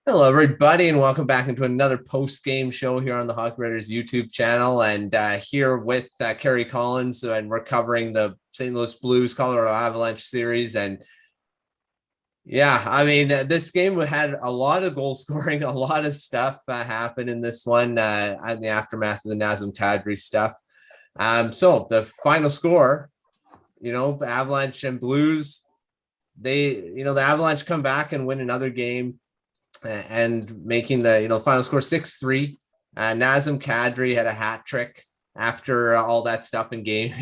Hello, everybody, and welcome back into another post-game show here on the Hockey Writers YouTube channel. And here with Kerry Collins, and we're covering the St. Louis Blues Colorado Avalanche series. And yeah, I mean, this game had a lot of goal scoring, a lot of stuff happened in this one in the aftermath of the Nazem Kadri stuff. So the final score, Avalanche and Blues, the Avalanche come back and win another game, and making the final score 6-3. Nazem Kadri had a hat trick after all that stuff in game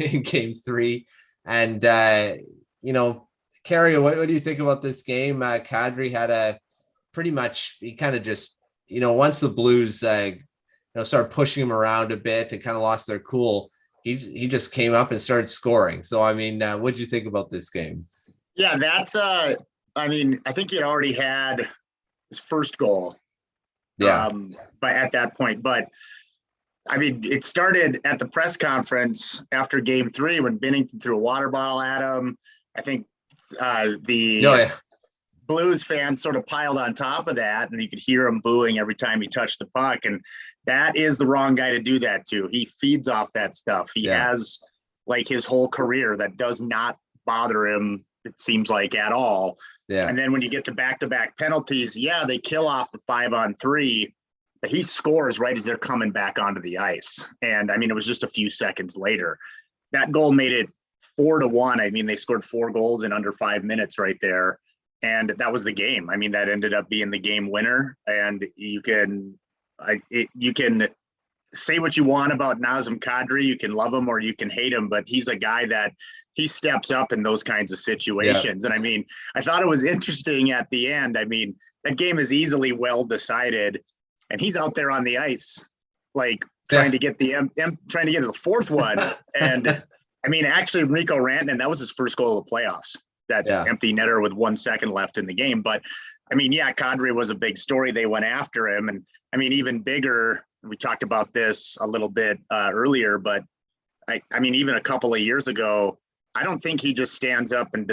three. And Kerry, what do you think about this game? Kadri had he kind of just once the Blues started pushing him around a bit and kind of lost their cool, he just came up and started scoring. So I mean, what did you think about this game? Yeah, that's I think he had already had his first goal. Yeah. But at that point, I mean, it started at the press conference after game three when Binnington threw a water bottle at him. I think Blues fans sort of piled on top of that, and you could hear him booing every time he touched the puck. And that is the wrong guy to do that to. He feeds off that stuff. He has like his whole career that does not bother him, it seems like, at all. Yeah. And then when you get to back-to-back penalties, they kill off the 5-on-3, but he scores right as they're coming back onto the ice. And I mean, it was just a few seconds later. That goal made it 4-1. I mean, they scored 4 goals in under 5 minutes right there. And that was the game. I mean, that ended up being the game winner. And you can say what you want about Nazem Kadri. You can love him or you can hate him, but he's a guy that he steps up in those kinds of situations. Yeah. And I mean, I thought it was interesting at the end. I mean, that game is easily well decided, and he's out there on the ice, like trying to get trying to get to the fourth one. And I mean, actually, Rico Rantanen, that was his first goal of the playoffs. That empty netter with 1 second left in the game. But I mean, Kadri was a big story. They went after him, and I mean, even bigger. We talked about this a little bit earlier, but I mean, even a couple of years ago, I don't think he just stands up and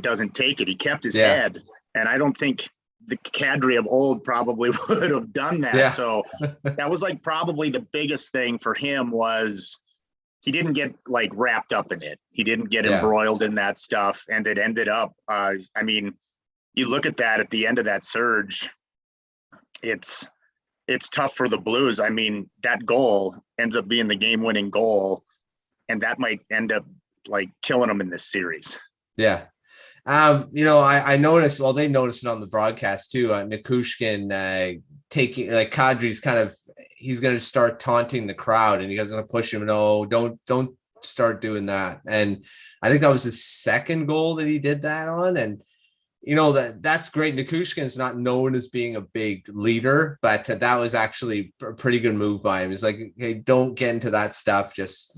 doesn't take it. He kept his head, and I don't think the Kadri of old probably would have done that. Yeah. So that was probably the biggest thing for him was he didn't get wrapped up in it. He didn't get embroiled in that stuff, and it ended up. I mean, you look at that at the end of that surge, it's tough for the Blues. I mean, that goal ends up being the game-winning goal, and that might end up killing them in this series. Yeah. I noticed, well, they noticed it on the broadcast too. Nikushkin taking Kadri's he's going to start taunting the crowd, and he going to push him. No, don't start doing that. And I think that was his second goal that he did that on. And that's great. Nikushkin is not known as being a big leader, but that was actually a pretty good move by him. He's like, hey, don't get into that stuff. Just,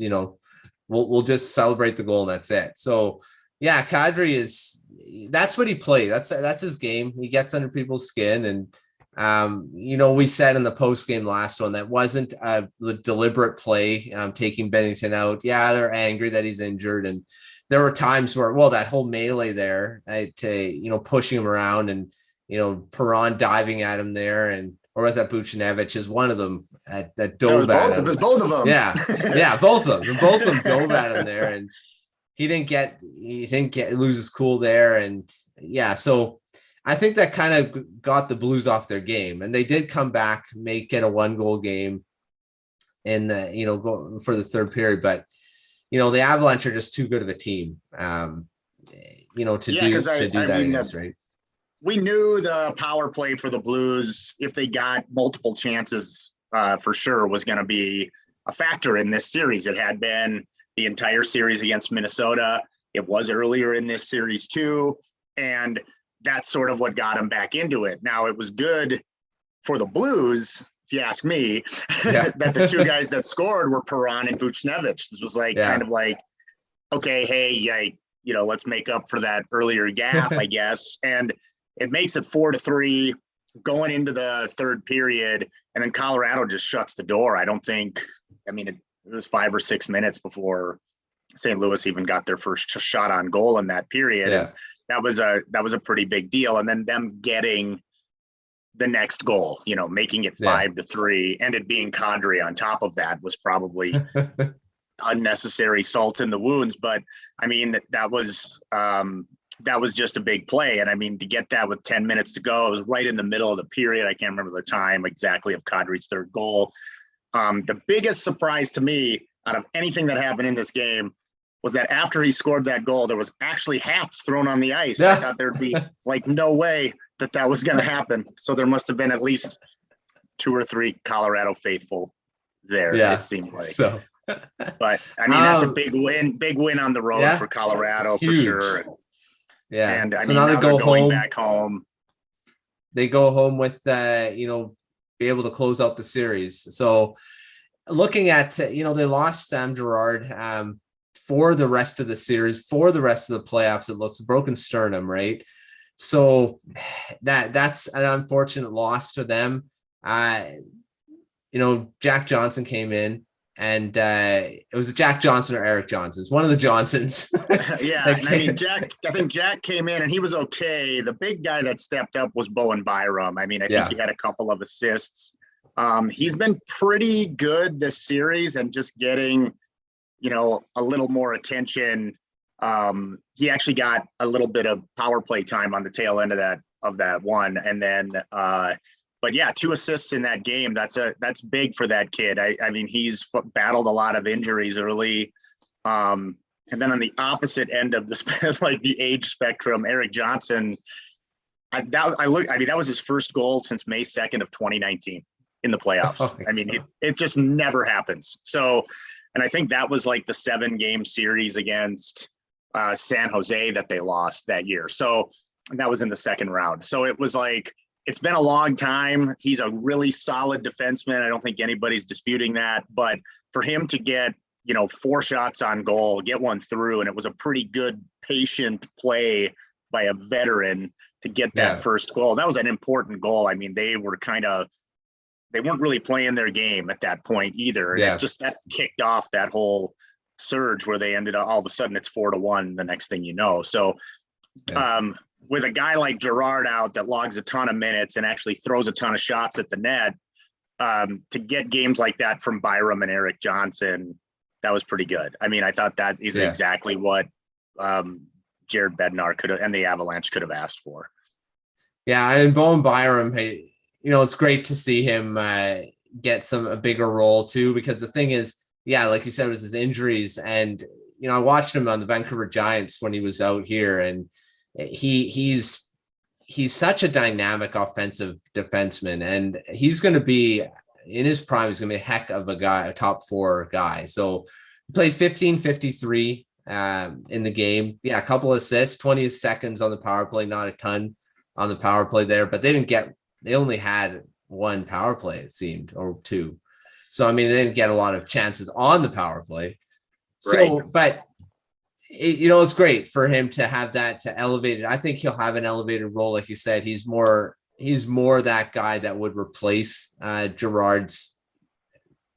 we'll just celebrate the goal and that's it. So yeah, Kadri that's what he plays. That's his game. He gets under people's skin. And, we said in the post game last one, that wasn't the deliberate play, taking Binnington out. Yeah, they're angry that he's injured. And there were times where, that whole melee there, pushing him around and, Perron diving at him there, or was that Buchnevich is one of them that dove at him. It was both of them. Yeah, both of them. Both of them dove at him there, and he didn't lose his cool there. And yeah, so I think that kind of got the Blues off their game, and they did come back, make it a 1-goal game in the, go for the third period, but the Avalanche are just too good of a team, to do that, right? We knew the power play for the Blues, if they got multiple chances, for sure was going to be a factor in this series. It had been the entire series against Minnesota. It was earlier in this series too. And that's sort of what got them back into it. Now, it was good for the Blues, if you ask me, that the two guys that scored were Perron and Buchnevich. This was kind of okay, hey, let's make up for that earlier gaffe, I guess. And it makes it 4-3 going into the third period. And then Colorado just shuts the door. It was 5 or 6 minutes before St. Louis even got their first shot on goal in that period. Yeah. And that was a pretty big deal. And then them getting the next goal, making it 5-3, and it being Kadri on top of that was probably unnecessary salt in the wounds. But I mean, that was just a big play. And I mean, to get that with 10 minutes to go, it was right in the middle of the period. I can't remember the time exactly of Kadri's third goal. The biggest surprise to me out of anything that happened in this game was that after he scored that goal, there was actually hats thrown on the ice. I thought there'd be like no way that was going to happen. So there must have been at least 2 or 3 Colorado faithful there. It seemed like. So, but I mean, that's a big win on the road for Colorado for sure. Yeah. And I so mean, now they go home. Back home. They go home with, be able to close out the series. So looking at, they lost Sam Girard for the rest of the series, for the rest of the playoffs. It looks broken sternum, right? So that's an unfortunate loss to them. Jack Johnson came in, and it was Jack Johnson or Eric Johnson. It's one of the Johnsons. I mean, I think Jack came in and he was okay. The big guy that stepped up was Bowen Byram. I mean, I think he had a couple of assists. He's been pretty good this series and just getting, a little more attention. He actually got a little bit of power play time on the tail end of that one. And then, but 2 assists in that game. That's big for that kid. I mean, he's battled a lot of injuries early. And then on the opposite end of the age spectrum, Eric Johnson, that was his first goal since May 2nd of 2019 in the playoffs. I mean, it just never happens. So, and I think that was like the 7-game series against San Jose that they lost that year. So that was in the second round. So it was like, it's been a long time. He's a really solid defenseman. I don't think anybody's disputing that, but for him to get, 4 shots on goal, get one through, and it was a pretty good patient play by a veteran to get that first goal. That was an important goal. I mean, they weren't really playing their game at that point either. And that kicked off that whole surge where they ended up, all of a sudden it's 4-1 the next thing you know. So, with a guy like Girard out that logs a ton of minutes and actually throws a ton of shots at the net, to get games like that from Byram and Eric Johnson, that was pretty good. I mean, I thought that is exactly what Jared Bednar could have, and the Avalanche could have asked for. Yeah, and Bowen Byram, hey, it's great to see him get a bigger role too, because the thing is, like you said, with his injuries, and I watched him on the Vancouver Giants when he was out here, and he's such a dynamic offensive defenseman, and he's going to be in his prime. He's going to be a heck of a guy, a top 4 guy. So he played 15-53 in the game. A couple of assists, 20 seconds on the power play, not a ton on the power play there, but they only had 1 power play, it seemed, or 2. So, I mean, they didn't get a lot of chances on the power play. So, but it's great for him to have that, to elevate it. I think he'll have an elevated role. Like you said, he's more that guy that would replace Girard's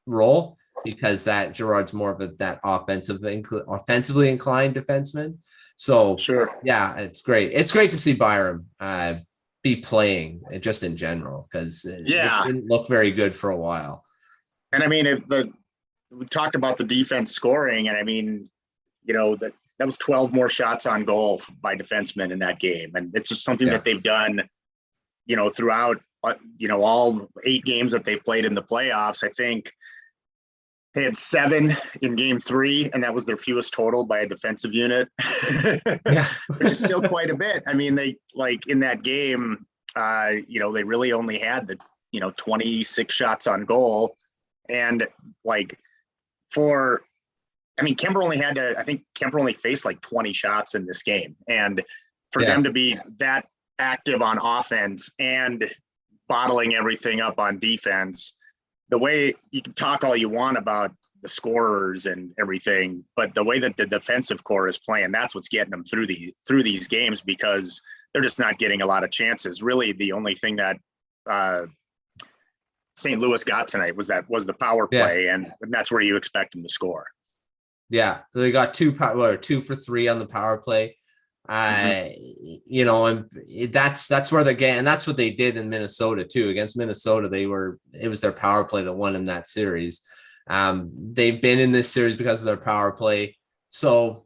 role, because that Girard's more of that offensively inclined defenseman. So it's great. It's great to see Byram be playing just in general, because it didn't look very good for a while. And I mean, we talked about the defense scoring, and I mean, that was 12 more shots on goal by defensemen in that game. And it's just something that they've done, throughout, all 8 games that they've played in the playoffs. I think they had 7 in game 3, and that was their fewest total by a defensive unit, which is still quite a bit. I mean, they, like, in that game, they really only had the, 26 shots on goal. And Kemper only faced like 20 shots in this game. And for them to be that active on offense and bottling everything up on defense, the way you can talk all you want about the scorers and everything, but the way that the defensive core is playing, that's what's getting them through these games, because they're just not getting a lot of chances. Really, the only thing that St. Louis got tonight was the power play, and that's where you expect them to score. Yeah, they got 2 for 3 on the power play. And that's where they're getting, and that's what they did in Minnesota too. Against Minnesota, it was their power play that won in that series. They've been in this series because of their power play. So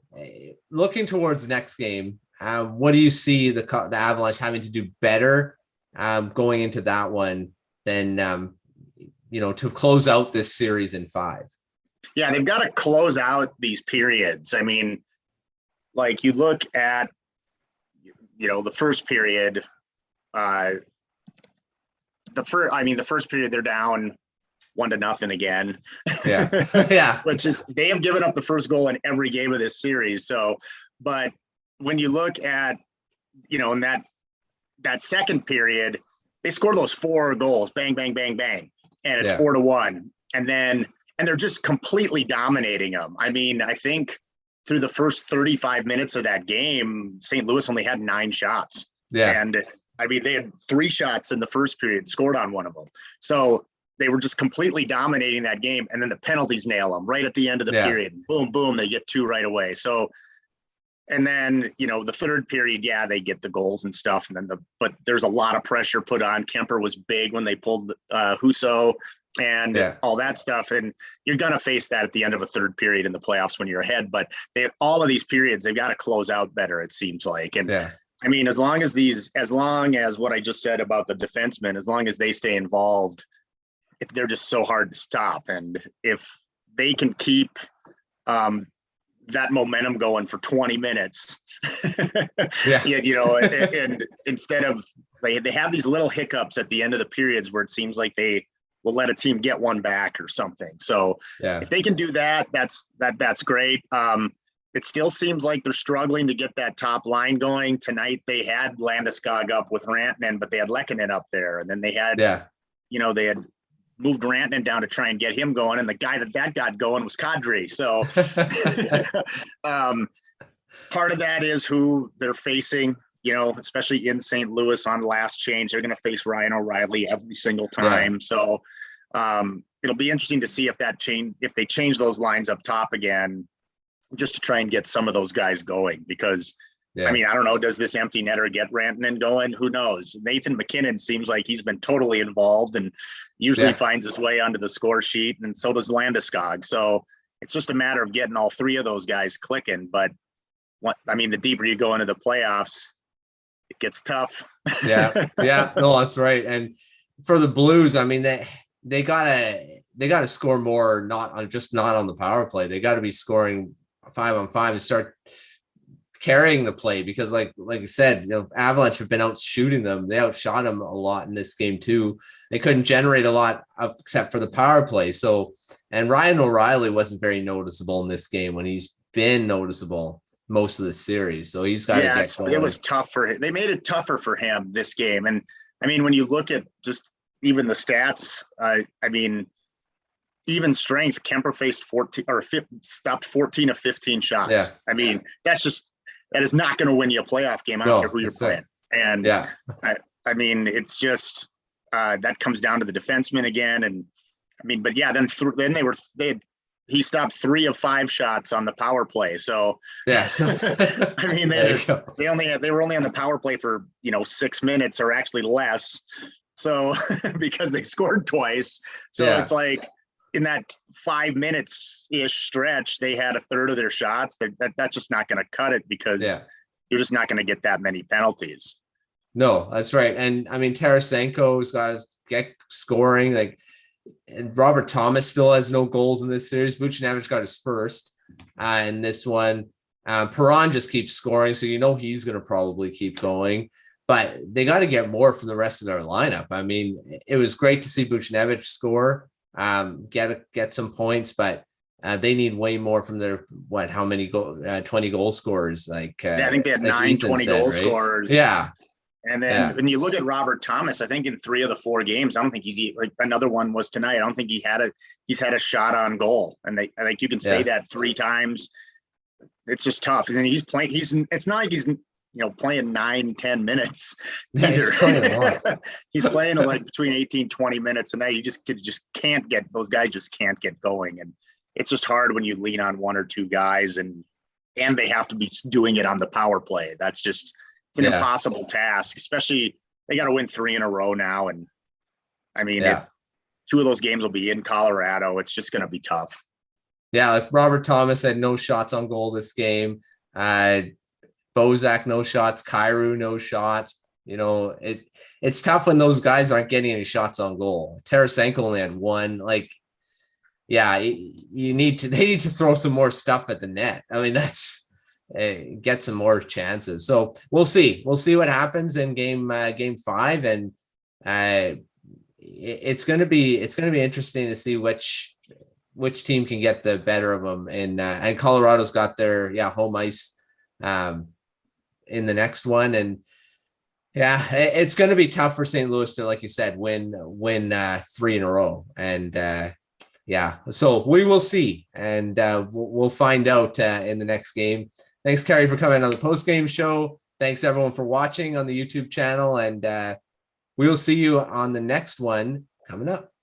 looking towards the next game, what do you see the Avalanche having to do better going into that one than to close out this series in 5? Yeah, they've got to close out these periods. I mean, like you look at, the first period, the first period they're down 1-0 again. Yeah. Yeah. Which is, they have given up the first goal in every game of this series. So, but when you look at, in that second period, they score those 4 goals, bang, bang, bang, bang. And it's 4-1. And they're just completely dominating them. I mean, I think through the first 35 minutes of that game, St. Louis only had 9 shots. Yeah. And I mean, they had 3 shots in the first period, scored on one of them. So they were just completely dominating that game. And then the penalties nail them right at the end of the period. Boom, boom, they get 2 right away. So, and then, the third period, they get the goals and stuff. And then but there's a lot of pressure put on. Kemper was big when they pulled Husso and all that stuff. And you're going to face that at the end of a third period in the playoffs when you're ahead. But all of these periods, they've got to close out better, it seems like. And I mean, as long as what I just said about the defensemen, as long as they stay involved, they're just so hard to stop. And if they can keep that momentum going for 20 minutes, and instead of, they have these little hiccups at the end of the periods where it seems like they will let a team get one back or something. So if they can do that, that's great. It still seems like they're struggling to get that top line going. Tonight they had Landeskog up with Rantanen, but they had Lehkonen up there, and then they had they had moved Rantanen down to try and get him going, and the guy that got going was Kadri. So part of that is who they're facing, especially in St. Louis on last change. They're going to face Ryan O'Reilly every single time. So it'll be interesting to see if they change those lines up top again, just to try and get some of those guys going. Because I mean, I don't know, does this empty netter get Rantanen going? Who knows? Nathan McKinnon seems like he's been totally involved and usually finds his way onto the score sheet, and so does Landeskog. So it's just a matter of getting all 3 of those guys clicking. But the deeper you go into the playoffs, it gets tough. No, that's right. And for the Blues, I mean, they gotta score more, not on the power play. They got to be scoring 5-on-5 and start carrying the play, because like you said, Avalanche have been out shooting them. They outshot them a lot in this game too. They couldn't generate a lot except for the power play. So, and Ryan O'Reilly wasn't very noticeable in this game when he's been noticeable most of the series. So he's got to get going. It was tough for him. They made it tougher for him this game. And I mean, when you look at just even the stats, even strength, Kemper faced 14 or stopped 14 of 15 shots. I mean, that is not going to win you a playoff game. I don't care who you're playing. And I mean, it's just that comes down to the defenseman again. And I mean, but then he stopped 3 of 5 shots on the power play. So I mean, they were only on the power play for 6 minutes, or actually less. So because they scored twice. So it's like, in that 5 minutes ish stretch, they had a third of their shots. That's just not going to cut it, because you're just not going to get that many penalties. No, that's right. And I mean, Tarasenko's got to get scoring. And Robert Thomas still has no goals in this series. Buchnevich got his first in this one. Perron just keeps scoring, so he's going to probably keep going. But they got to get more from the rest of their lineup. I mean, it was great to see Buchnevich score. Get some points, but they need way more from their 20 goal scorers. I think they had 20 goal scorers. And then when you look at Robert Thomas, I think in 3 of the 4 games, I don't think another one was tonight. I don't think he's had a shot on goal. And I think you can say that 3 times. It's just tough. And it's not like he's playing 9-10 minutes either. He's playing like between 18-20 minutes a night. You just can't get, those guys just can't get going. And it's just hard when you lean on 1 or 2 guys, and and they have to be doing it on the power play. That's just, it's an impossible task, especially they got to win 3 in a row now. And I mean, it's 2 of those games will be in Colorado. It's just going to be tough. Yeah. Like Robert Thomas had no shots on goal this game. Bozak, no shots. Kyrou, no shots. You know, it's tough when those guys aren't getting any shots on goal. Tarasenko only had 1. Like, yeah, they need to throw some more stuff at the net. I mean, that's get some more chances. So we'll see what happens in game 5, and it's going to be interesting to see which team can get the better of them. And Colorado's got their home ice in the next one, and it's going to be tough for St. Louis to, like you said, win 3 in a row. And so we will see, and we'll find out in the next game. Thanks, Kerry, for coming on the post-game show. Thanks, everyone, for watching on the YouTube channel, and we will see you on the next one coming up.